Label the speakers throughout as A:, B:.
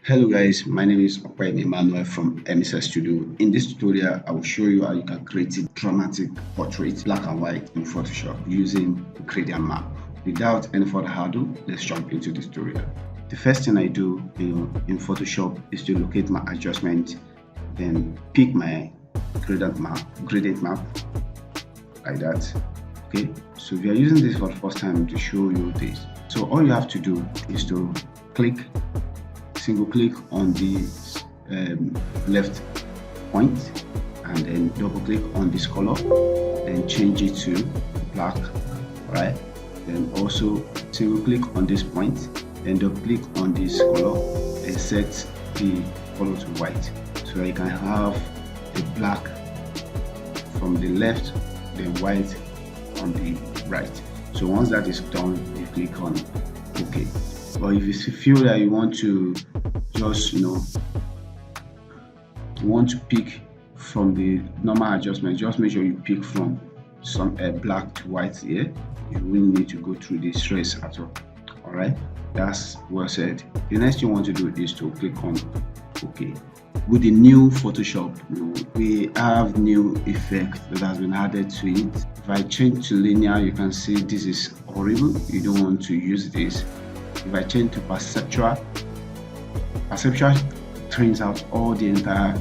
A: Hello guys, my name is Emmanuel from MSS Studio. In this tutorial, I will show you how you can create a dramatic portrait, black and white in Photoshop using the gradient map. Without any further ado, let's jump into this tutorial. The first thing I do in Photoshop is to locate my adjustment, then pick my gradient map like that. Okay, so we are using this for the first time to show you this. So all you have to do is to single click on the left point and then double click on this color, then change it to black. Right, then also single click on this point, then double click on this color and set the color to white, so that you can have the black from the left, then white on the right. So once that is done, you click on OK. But if you feel that you want to just want to pick from the normal adjustment, just make sure you pick from some black to white here. You won't need to go through this stress at all. All right, that's well said. The next thing you want to do is to click on OK. With the new Photoshop, we have new effect that has been added to it. If I change to linear, you can see this is horrible. You don't want to use this. If I change to perceptual trains out all the entire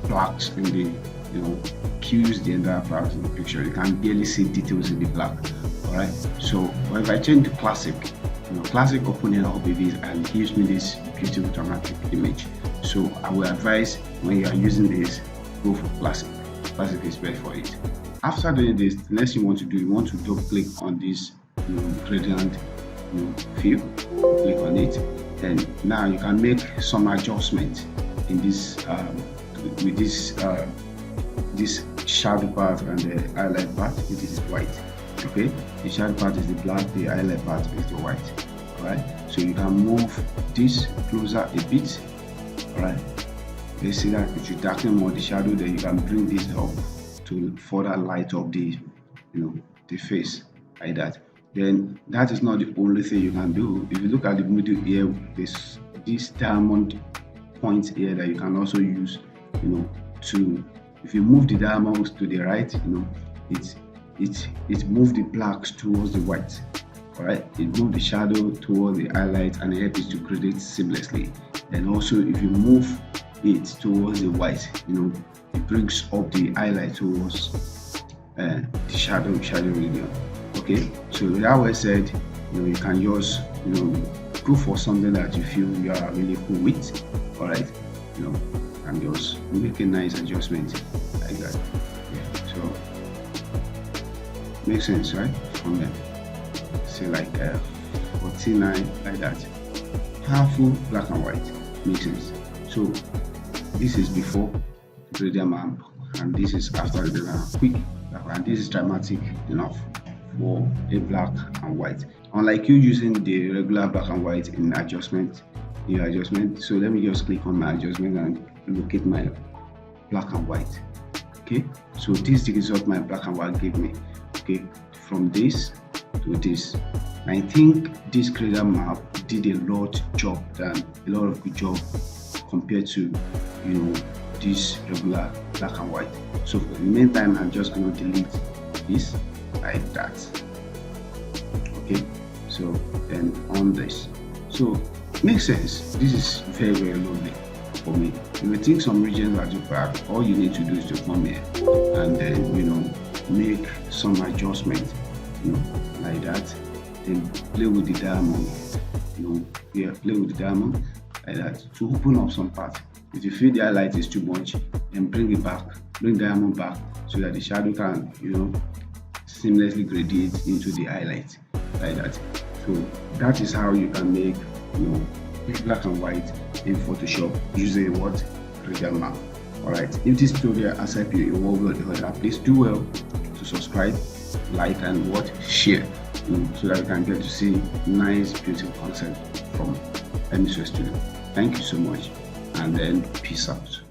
A: blacks in the cues the entire blacks in the picture. You can barely see details in the black. All right, so if I change to classic, classic opening up with this and gives me this beautiful dramatic image. So I will advise, when you are using this, go for classic. Classic is best for it. After doing this, the next thing you want to do, you want to double click on this gradient view, click on it, and now you can make some adjustment in this with this shadow part and the highlight part, which is white. Okay, the shadow part is the black, the highlight part is the white. All right, so you can move this closer a bit. All right, you see that if you darken more the shadow, then you can bring this up to further light up the the face like that. Then that is not the only thing you can do. If you look at the middle here, this diamond point here that you can also use to, if you move the diamonds to the right, it moves the blacks towards the white. All right, it moves the shadow towards the highlight and it helps to gradate seamlessly. And also if you move it towards the white, it brings up the highlight towards the shadow region. Okay, so that was said, you can just go for something that you feel you are really cool with. All right, and just make a nice adjustment like that. Yeah, so makes sense, right? From there, say like 49 like that, powerful black and white, makes sense. So this is before gradient map and this is after the quick, and this is dramatic enough for a black and white, unlike you using the regular black and white in new adjustment. So let me just click on my adjustment and locate my black and white. Okay, so this is the result my black and white gave me. Okay, from this to this, I think this gradient map did a lot of good job compared to this regular black and white. So for the meantime, I'm just going to delete this like that. Okay, so then on this, so makes sense. This is very lovely for me. If you think some regions are too bad, all you need to do is to come here and then make some adjustment like that, then play with the diamond, play with the diamond like that to open up some part. If you feel the highlight is too much, then bring diamond back so that the shadow can seamlessly gradate into the highlight like that. So that is how you can make black and white in Photoshop using gradient map. All right, if this tutorial has helped you in one way or the other, please do well to subscribe, like, and share, so that you can get to see nice beautiful content from MSS Studio. Thank you so much, and then peace out.